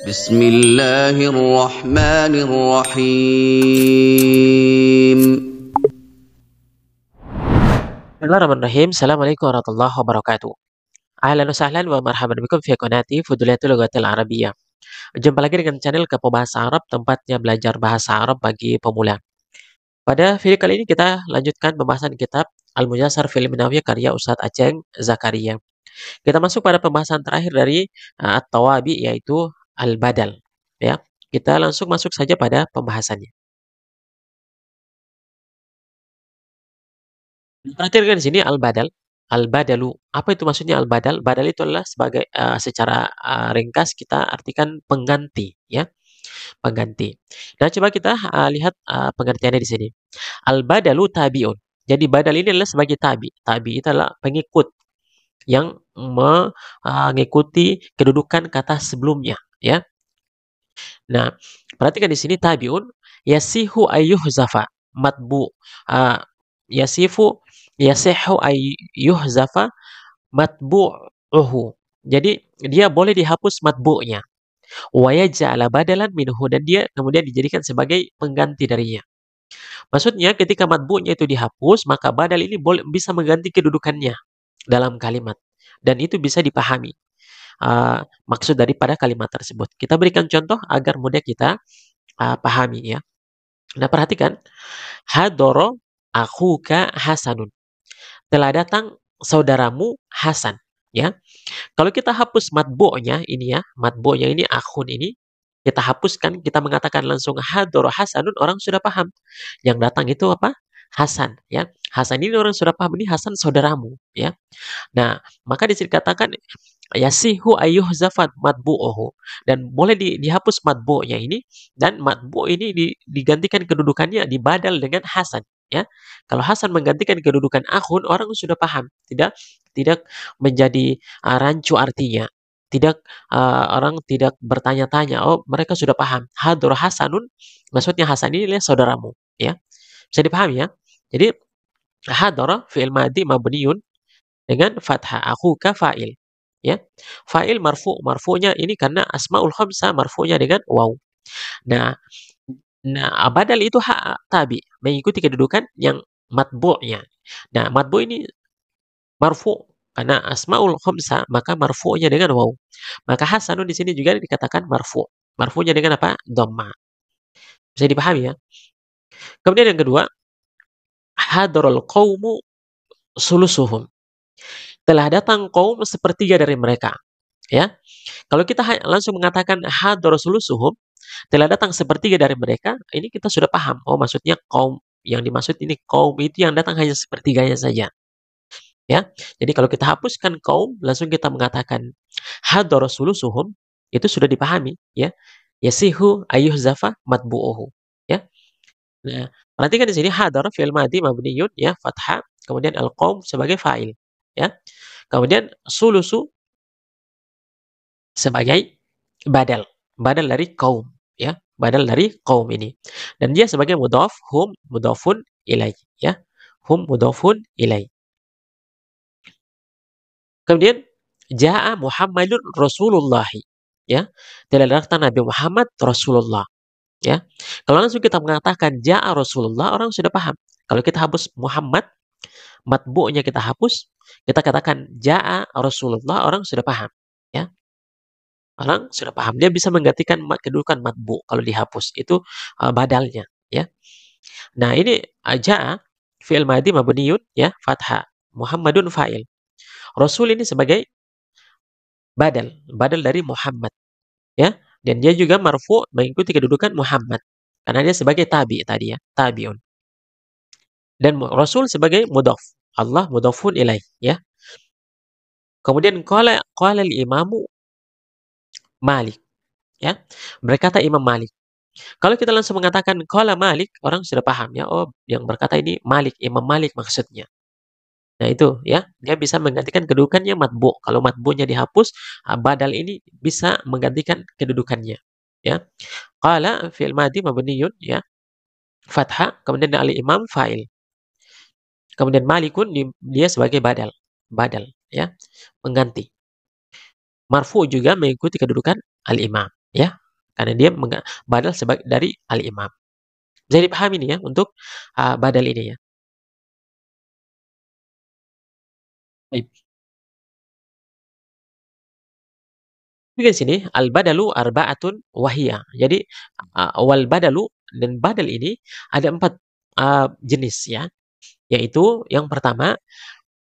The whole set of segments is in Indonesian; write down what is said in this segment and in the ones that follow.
بسم الله الرحمن الرحيم. Bismillahirrahmanirrahim. Assalamualaikum warahmatullahi wabarakatuh. Ahlan wa sahlan wa marhaban bikum fi qanati Fuduliyatul Lughatil Arabiyyah. Jumpa lagi dengan channel Kepo Bahasa Arab, tempatnya belajar bahasa Arab bagi pemula. Pada video kali ini kita lanjutkan pembahasan kitab Al-Muyassar fil Minawiyah karya Ustadz Aceng Zakaria. Kita masuk pada pembahasan terakhir dari At-Tawabi, yaitu Al-Badal. Ya, kita langsung masuk saja pada pembahasannya. Perhatikan di sini al-badal. Al-badalu. Apa itu maksudnya al-badal? Badal itu adalah sebagai secara ringkas kita artikan pengganti, ya, pengganti. Nah, coba kita lihat pengertiannya di sini. Al-badalu tabi'un. Jadi badal ini adalah sebagai tabi. Tabi itu adalah pengikut yang mengikuti kedudukan kata sebelumnya, ya. Nah, perhatikan di sini tabi'un yasihu ayyuhzafa matbu. Uh, yasifu yasihu ayyuhzafa matbu'uhu. Jadi dia boleh dihapus matbu'nya. Wa yaj'ala badalan minhu, dan dia kemudian dijadikan sebagai pengganti darinya. Maksudnya ketika matbu'nya itu dihapus, maka badal ini bisa mengganti kedudukannya dalam kalimat, dan itu bisa dipahami maksud daripada kalimat tersebut. Kita berikan contoh agar mudah kita pahami, ya. Nah, perhatikan, hadoro akhuka Hasanun. Telah datang saudaramu Hasan, ya. Kalau kita hapus matbu'nya ini, ya, matbu'nya ini akhun ini kita hapuskan, kita mengatakan langsung hadoro Hasanun, orang sudah paham. Yang datang itu apa? Hasan, ya. Hasan ini orang sudah paham, ini Hasan saudaramu, ya. Nah, maka dikatakan yasihu ayyuhzafat matbu'uhu, dan boleh dihapus matbu'nya ini, dan matbu' ini digantikan kedudukannya dibadal dengan Hasan, ya. Kalau Hasan menggantikan kedudukan akhun, orang sudah paham, tidak tidak menjadi rancu artinya. Tidak orang tidak bertanya-tanya, oh mereka sudah paham. Hadur Hasanun, maksudnya Hasan ini adalah saudaramu, ya. Bisa dipahami, ya. Jadi hadara fi'il madhi mabniun dengan fathah, akhuka fa'il, ya. Fa'il marfu, marfu'nya ini karena asmaul khamsah marfu'nya dengan waw. Nah, badal itu tabi, mengikuti kedudukan yang matbu'nya. Nah, matbu' ini marfu karena asmaul khamsah, maka marfu'nya dengan waw. Maka hasanun di sini juga dikatakan marfu'. Marfu'nya dengan apa? Dhamma. Bisa dipahami, ya. Kemudian yang kedua, hadarul qaumu sulusuhum. Telah datang kaum sepertiga dari mereka, ya. Kalau kita langsung mengatakan hadar sulusuhum, telah datang sepertiga dari mereka, ini kita sudah paham. Oh, maksudnya kaum yang dimaksud ini kaum itu yang datang hanya sepertiganya saja, ya. Jadi kalau kita hapuskan kaum, langsung kita mengatakan hadar sulusuhum, itu sudah dipahami, ya. Yasihu ayyuhzafa matbu'uhu, ya. Nah, perhatikan di sini hadar fi'il madhi mabniyun, ya, fathah, kemudian al-qaum sebagai fa'il, ya. Kemudian sulusu sebagai badal, badal dari kaum, ya, badal dari kaum ini. Dan dia sebagai mudhaf, hum mudhafun ilaih, ya. Hum mudhafun ilaih. Kemudian jaa Muhammadun Rasulullah, ya. Telah datang Nabi Muhammad Rasulullah, ya. Kalau langsung kita mengatakan jaa Rasulullah, orang sudah paham. Kalau kita hapus Muhammad, matbu'nya kita hapus, kita katakan jaa Rasulullah, orang sudah paham, ya. Orang sudah paham, dia bisa menggantikan kedudukan matbu kalau dihapus, itu badalnya, ya. Nah, ini jaa fi'il madhi mabniun, ya, fathah, Muhammadun fa'il. Rasul ini sebagai badal, badal dari Muhammad, ya. Dan dia juga marfu mengikuti kedudukan Muhammad karena dia sebagai tabi tadi, ya, tabiun. Dan Rasul sebagai mudhaf, Allah mudhafun ilaih, ya. Kemudian qala al-imamu Malik, ya. Berkata Imam Malik. Kalau kita langsung mengatakan qala Malik, orang sudah paham, ya. Oh, yang berkata ini Malik, Imam Malik maksudnya. Nah, itu, ya, dia bisa menggantikan kedudukannya matbu. Kalau matbunya dihapus, badal ini bisa menggantikan kedudukannya, ya. Qala fi'il madhi mabniyun, ya, fathah, kemudian al-imam fa'il. Kemudian Malikun dia sebagai badal, badal, ya, pengganti. Marfu juga mengikuti kedudukan al-imam, ya. Karena dia badal sebagai dari al-imam. Bisa dipahami nih ya untuk badal ini ya. Baik. Di sini al-badalu arba'atun wahiyah. Jadi wal badalu dan badal ini ada 4 jenis ya. Yaitu yang pertama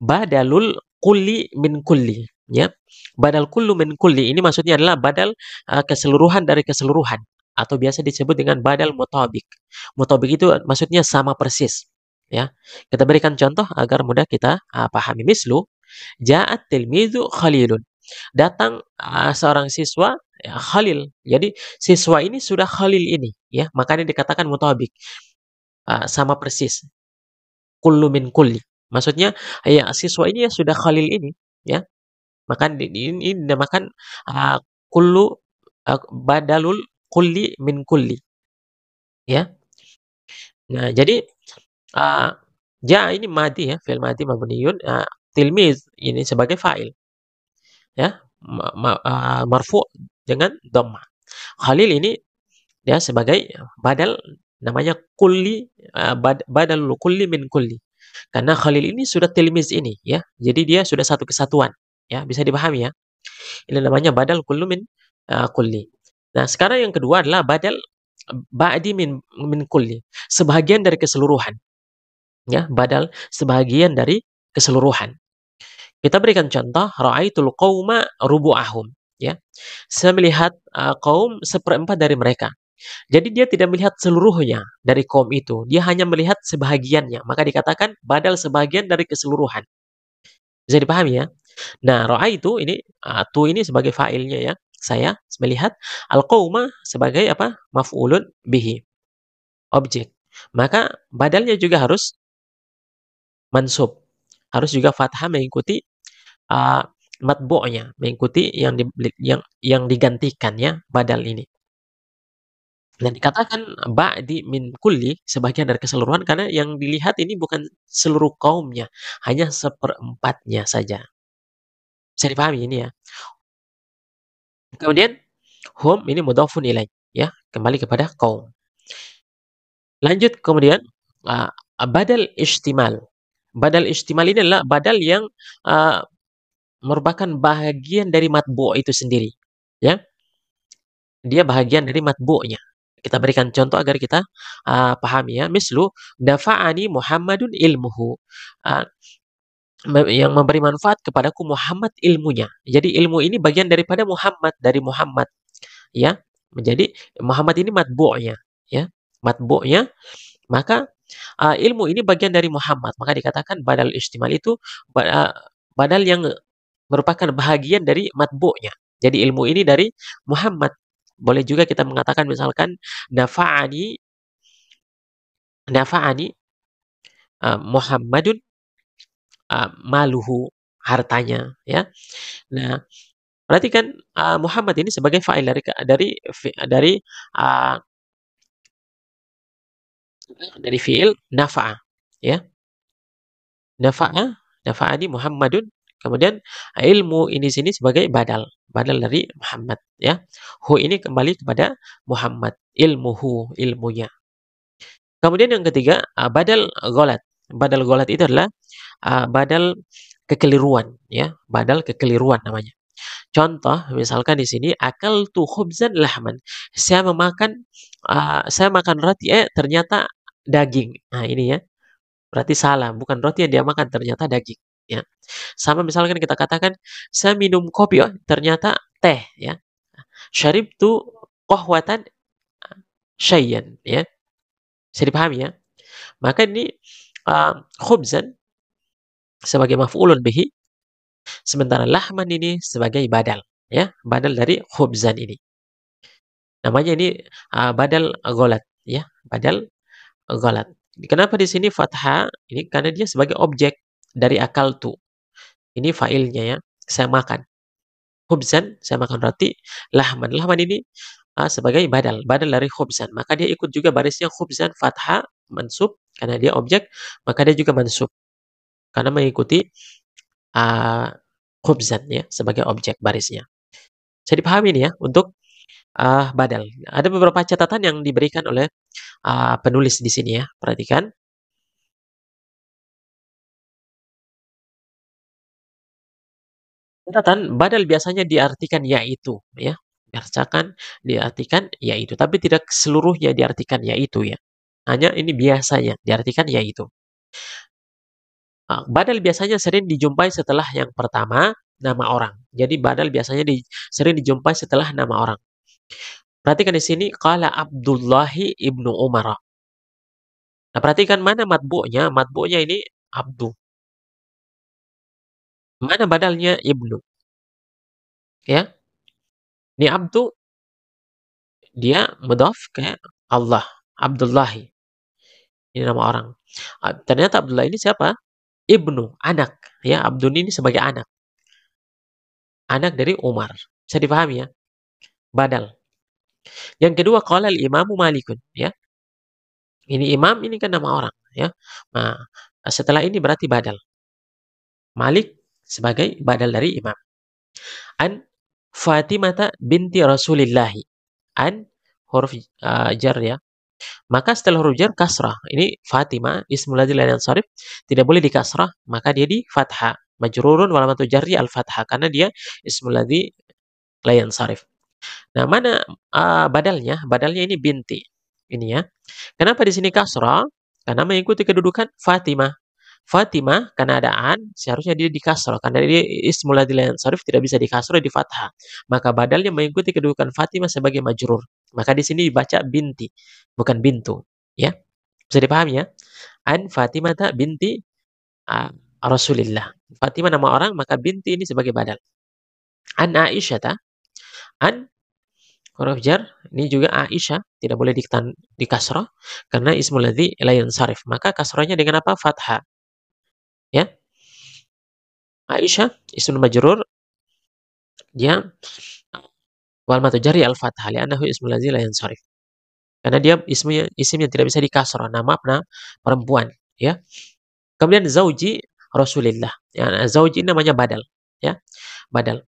badalul kulli min kulli ya. Badal kullu min kulli ini maksudnya adalah badal keseluruhan dari keseluruhan atau biasa disebut dengan badal mutabik. Mutabik itu maksudnya sama persis ya. Kita berikan contoh agar mudah kita pahami. Mislu ja'at tilmizu Khalilun. Datang seorang siswa ya, Khalil. Jadi siswa ini sudah Khalil ini ya, makanya dikatakan mutabik. Sama persis. Kullu min kulli. Maksudnya ya siswa ini ya sudah Khalil ini ya. Maka ini dinamakan kullu badalul kulli min kulli ya. Nah, jadi uh, ini madi ya, fi'il madi mabniyun tilmiz ini sebagai fa'il ya, marfu dengan dhammah. Khalil ini ya sebagai badal namanya kulli badalul kulli min kulli. Karena Khalil ini sudah tilmiz ini ya. Jadi dia sudah satu kesatuan ya, bisa dipahami ya. Ini namanya badal kullu min kulli. Nah, sekarang yang kedua adalah badal ba'di min kulli. Sebagian dari keseluruhan. Ya, badal sebagian dari keseluruhan. Kita berikan contoh, ra'aitul qauma rubu'ahum, ya. Saya melihat kaum seperempat dari mereka. Jadi dia tidak melihat seluruhnya dari kaum itu, dia hanya melihat sebahagiannya. Maka dikatakan badal sebagian dari keseluruhan. Bisa dipahami ya? Nah, ra'aitu ini tu ini sebagai fa'ilnya ya. Saya melihat al-qauma sebagai apa? Maf'ulun bihi, objek. Maka badalnya juga harus mansub. Harus juga fathah mengikuti uh, matbu'nya, mengikuti yang digantikan ya badal ini. Dan dikatakan ba'di min kulli sebagian dari keseluruhan karena yang dilihat ini bukan seluruh kaumnya, hanya seperempatnya saja. Bisa dipahami ini ya. Kemudian hum ini mudhafun ilaih ya, kembali kepada kaum. Lanjut kemudian badal istimal. Badal istimal ini adalah badal yang uh, merupakan bahagian dari matbu' itu sendiri ya. Dia bahagian dari matbu'nya. Kita berikan contoh agar kita pahami ya. Mislu dafa'ani Muhammadun ilmuhu. Uh, yang memberi manfaat kepadaku Muhammad ilmunya. Jadi ilmu ini bagian daripada Muhammad, dari Muhammad ya. Menjadi Muhammad ini matbu'nya ya. Matbu'nya, maka ilmu ini bagian dari Muhammad. Maka dikatakan badal istimal itu badal yang merupakan bahagian dari matbu'nya. Jadi ilmu ini dari Muhammad. Boleh juga kita mengatakan misalkan nafa'ani nafa'ani Muhammadun maluhu, hartanya ya. Nah, perhatikan Muhammad ini sebagai fa'il dari uh, dari fi'il nafa'a ya. Nafa'a, nafa'ani Muhammadun, kemudian ilmu ini sini sebagai badal dari Muhammad ya. Hu ini kembali kepada Muhammad, ilmuhu, ilmunya. Kemudian yang ketiga badal ghalat. Badal ghalat itu adalah badal kekeliruan ya, badal kekeliruan namanya. Contoh misalkan di sini akal tu khubzan lahman. Saya makan roti ternyata daging. Nah, ini ya. Berarti salah, bukan roti yang dia makan, ternyata daging, ya. Sama misalkan kita katakan, saya minum kopi, oh ternyata teh, ya. Syaribtu qahwatan syai'an, ya. Bisa dipahami ya? Maka ini khubzan sebagai maf'ulun bihi, sementara lahman ini sebagai badal, ya. Badal dari khubzan ini. Namanya ini badal ghalat, ya. Badal ghalat. Kenapa di sini fathah? Ini karena dia sebagai objek dari akal tu. Ini fa'ilnya ya, saya makan. Khubzan, saya makan roti. Lahman, lahman ini sebagai badal dari khubzan. Maka dia ikut juga barisnya khubzan, fathah, mansub. Karena dia objek, maka dia juga mansub. Karena mengikuti khubzan ya, sebagai objek barisnya. Saya dipahami ini ya, untuk badal. Ada beberapa catatan yang diberikan oleh penulis di sini ya. Perhatikan. Catatan badal biasanya diartikan yaitu ya. Biasakan diartikan yaitu, tapi tidak seluruhnya diartikan yaitu ya. Hanya ini biasanya diartikan yaitu. Badal biasanya sering dijumpai setelah yang pertama nama orang. Jadi badal biasanya sering dijumpai setelah nama orang. Perhatikan di sini qala Abdullahi ibnu Umar. Nah, perhatikan mana matbu'nya. Matbu'nya ini Abdu. Mana badalnya ibnu? Ya, ini Abdu dia mudhaf ke Allah. Abdullahi. Ini nama orang. Ternyata Abdullah ini siapa? Ibnu, anak. Ya, Abdun ini sebagai anak. Anak dari Umar. Bisa dipahami ya? Badal. Yang kedua, qala al-imamu Malikun. Ya, ini imam, ini kan nama orang. Ya, nah, setelah ini berarti badal. Malik sebagai badal dari imam. An Fatimata binti Rasulillahi. An huruf jar ya. Maka setelah huruf jar kasrah. Ini Fatimah ismul ladzi la yansharif tidak boleh di kasrah, maka dia di fathah. Majrurun wa alamatu jarri al fathah karena dia ismul ladzi la yansharif. Nah, mana badalnya? Badalnya ini binti. Ini ya. Kenapa di sini kasrah? Karena mengikuti kedudukan Fatimah. Fatimah karena adaan seharusnya dia di kasrah karena dia ismul ladzi la yansharif tidak bisa di kasrah di fathah. Maka badalnya mengikuti kedudukan Fatimah sebagai majrur. Maka di sini dibaca binti, bukan bintu, ya. Bisa dipahami ya? An Fatimah binti uh, Rasulillah. Fatimah nama orang, maka binti ini sebagai badal. An Aisyah, an huruf jar ini juga Aisyah tidak boleh di kasrah karena ismul ladzi la yansharif. Maka kasrahnya dengan apa? Fathah, ya. Aisyah ismul majrur dia wal matu jari al fathah li'annahu ismul ladzi la yansharif. Karena dia isim yang tidak bisa dikasrah, nama perempuan, ya. Kemudian zauji Rasulillah. Ya, zauji namanya badal, ya. Badal.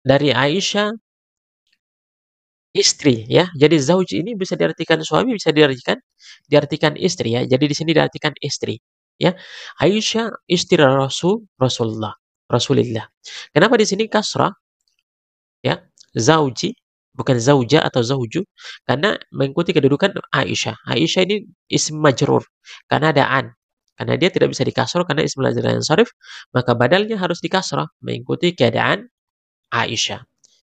Dari Aisyah istri, ya. Jadi zauji ini bisa diartikan suami, bisa diartikan istri, ya. Jadi di sini diartikan istri, ya. Aisyah istri Rasulillah. Kenapa di sini kasrah? Ya, zauji bukan zauja atau zauju karena mengikuti kedudukan Aisyah. Aisyah ini isim majrur karena ada an. Karena dia tidak bisa dikasrah karena isim lazim yang sarif, maka badalnya harus dikasrah mengikuti keadaan Aisyah.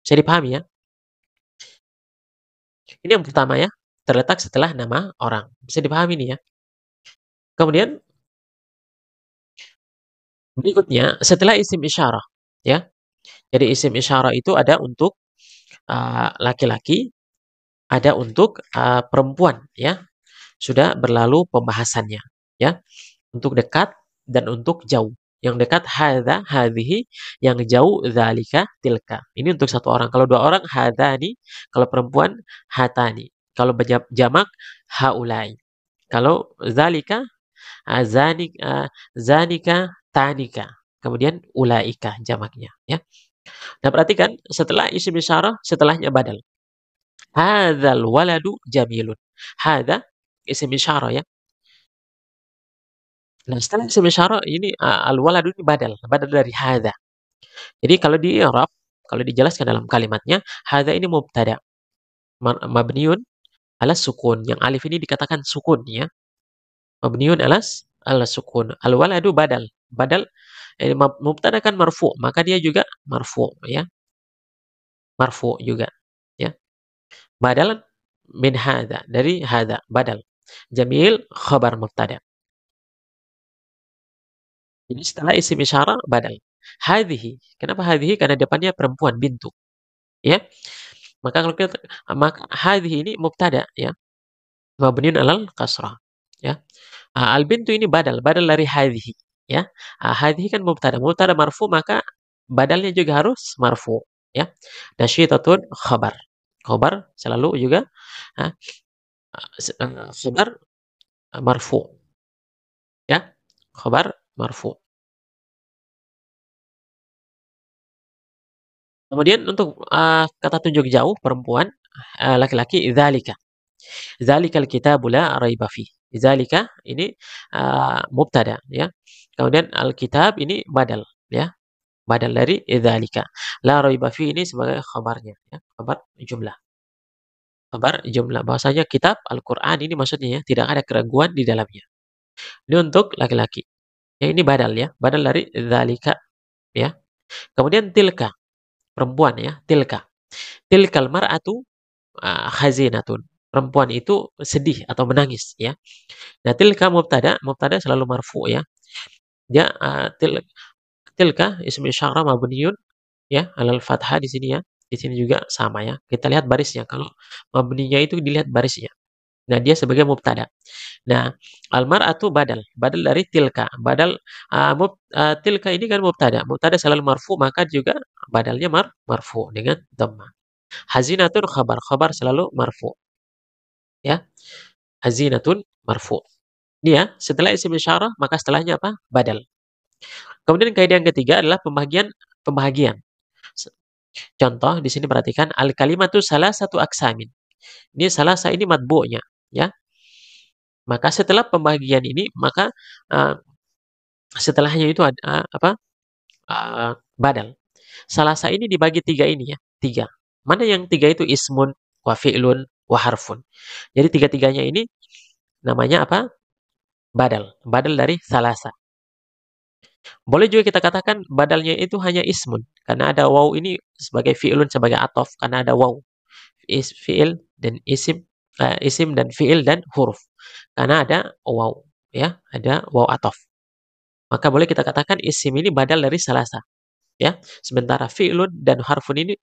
Bisa dipahami ya? Ini yang pertama ya, terletak setelah nama orang. Bisa dipahami nih ya. Kemudian berikutnya setelah isim isyarah ya. Jadi isim isyarah itu ada untuk laki-laki, ada untuk perempuan ya. Sudah berlalu pembahasannya ya. Untuk dekat dan untuk jauh. Yang dekat hadza, hadhihi, yang jauh dzalika, tilka. Ini untuk satu orang. Kalau dua orang hadzani, kalau perempuan hatani. Kalau jamak haulai. Kalau dzalika zanika tanika. Kemudian ulaika jamaknya ya. Nah, perhatikan setelah isim isyarah setelahnya badal. Hadzal waladu jamilun. Hadza isim isyarah ya. Nah, setelah isim isyarah ini al-waladu ini badal dari hadza. Jadi kalau di i'rab, kalau dijelaskan dalam kalimatnya, hadza ini mubtada mabniun ala sukun. Yang alif ini dikatakan sukun ya. Mabniun ala sukun. Al-waladu badal. Badal mubtada kan marfu, maka dia juga marfu ya. Marfu juga ya. Badal min hadza, dari hadza, badal. Jamil khabar mubtada. Jadi setelah isim isyarah badal. Hadhihi. Kenapa hadhihi? Karena depannya perempuan bintu. Ya. Maka kalau kita maka hadhihi ini mubtada ya. Mabniun alal kasrah. Ya. Al bintu ini badal dari hadhihi ya. Hadhihi kan mubtada. Mubtada marfu maka badalnya juga harus marfu ya. Nasyitatun khabar. Khabar selalu juga khabar marfu ya. Khabar marfu. Kemudian untuk kata tunjuk jauh perempuan, laki-laki dzalika. Dzalikal kitabu la raiba fih. Dzalika ini mubtada ya. Kemudian alkitab ini badal ya. Badal dari dzalika. La raiba fih ini sebagai khabarnya ya, khabar jumlah. Khabar jumlah bahwasanya kitab Al-Qur'an ini maksudnya ya, tidak ada keraguan di dalamnya. Ini untuk laki-laki. Ya ini badal ya, badal dari dzalika ya. Kemudian tilka, perempuan ya, tilka. Tilkal mar'atu hazinatun. Perempuan itu sedih atau menangis ya. Nah, tilka mubtada, mubtada selalu marfu ya. Dia tilka ismu isyarah mabniyun ya, alal fathah di sini ya. Di sini juga sama ya. Kita lihat barisnya. Kalau mabninya itu dilihat barisnya. Nah, dia sebagai mubtada. Nah, al-mar'atu badal, badal dari tilka. Badal tilka ini kan mubtada. Mubtada selalu marfu, maka juga badalnya marfu dengan dhammah. Hazinatun khabar, khabar selalu marfu ya. Hazinatun marfu. Ini ya, setelah isim isyarah maka setelahnya apa? Badal. Kemudian kaidah yang ketiga adalah pembahagian. Contoh di sini perhatikan al kalimatu salah satu aksamin. Ini salah ini matbu'nya ya. Maka setelah pembagian ini maka setelahnya itu ada apa? Badal. Salasa ini dibagi tiga ini ya, tiga. Mana yang tiga itu ismun, wa fi'lun, wa harfun. Jadi tiga-tiganya ini namanya apa? Badal. Badal dari salasa. Boleh juga kita katakan badalnya itu hanya ismun. Karena ada waw ini sebagai fi'lun, sebagai atof. Karena ada waw. Fi'il dan isim, isim dan fi'il dan huruf. Karena ada waw. Ya, ada waw atof. Maka boleh kita katakan isim ini badal dari salasa. Ya, sementara fi'lun dan harfun ini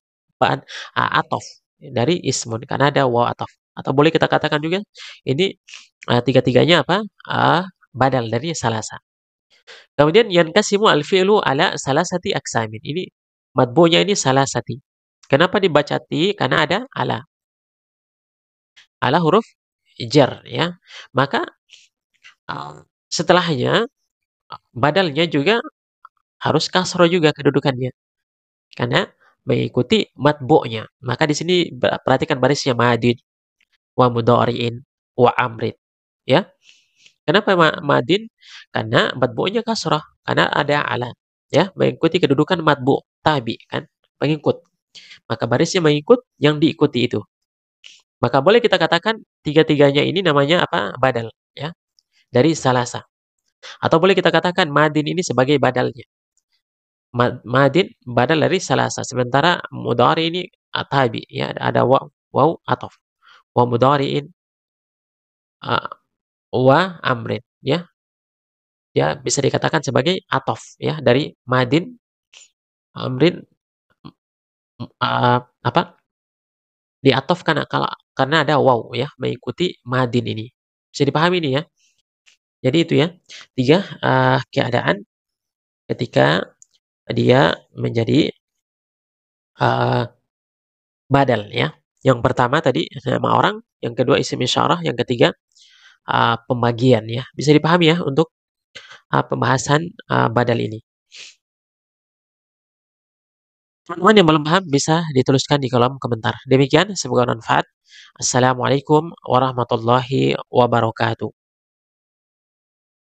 atof dari ismun karena ada waw atof. Atau boleh kita katakan juga ini tiga-tiganya apa? Badal dari salasa. Kemudian yankasimu al-fi'lu ala salasati aksamin. Ini matbu'nya ini salasati. Kenapa dibaca ti? Karena ada ala. Ala huruf jar ya. Maka setelahnya badalnya juga harus kasroh juga kedudukannya. Karena mengikuti matbu'nya. Maka di sini perhatikan barisnya madin, wa mudhari'in, wa amrin. Ya. Kenapa madin? Karena matbu'nya kasrah, karena ada ala. Ya, mengikuti kedudukan matbu' tabi kan, pengikut. Maka barisnya mengikut yang diikuti itu. Maka boleh kita katakan tiga-tiganya ini namanya apa? Badal, ya. Dari salasa. Atau boleh kita katakan madin ini sebagai badalnya. Madin badal dari salasa. Sementara mudhari ini tabi, ya, ada waw atof. Wa mudhari'in wa amrin, ya. Ya bisa dikatakan sebagai atof ya dari madin, amrin, apa diatof karena ada waw ya mengikuti madin ini. Bisa dipahami ini ya. Jadi itu ya tiga keadaan ketika dia menjadi badal ya. Yang pertama tadi nama orang, yang kedua isim isyarah, yang ketiga pembagian ya. Bisa dipahami ya untuk pembahasan badal ini. Teman-teman yang belum paham bisa dituliskan di kolom komentar. Demikian, semoga bermanfaat. Assalamualaikum warahmatullahi wabarakatuh.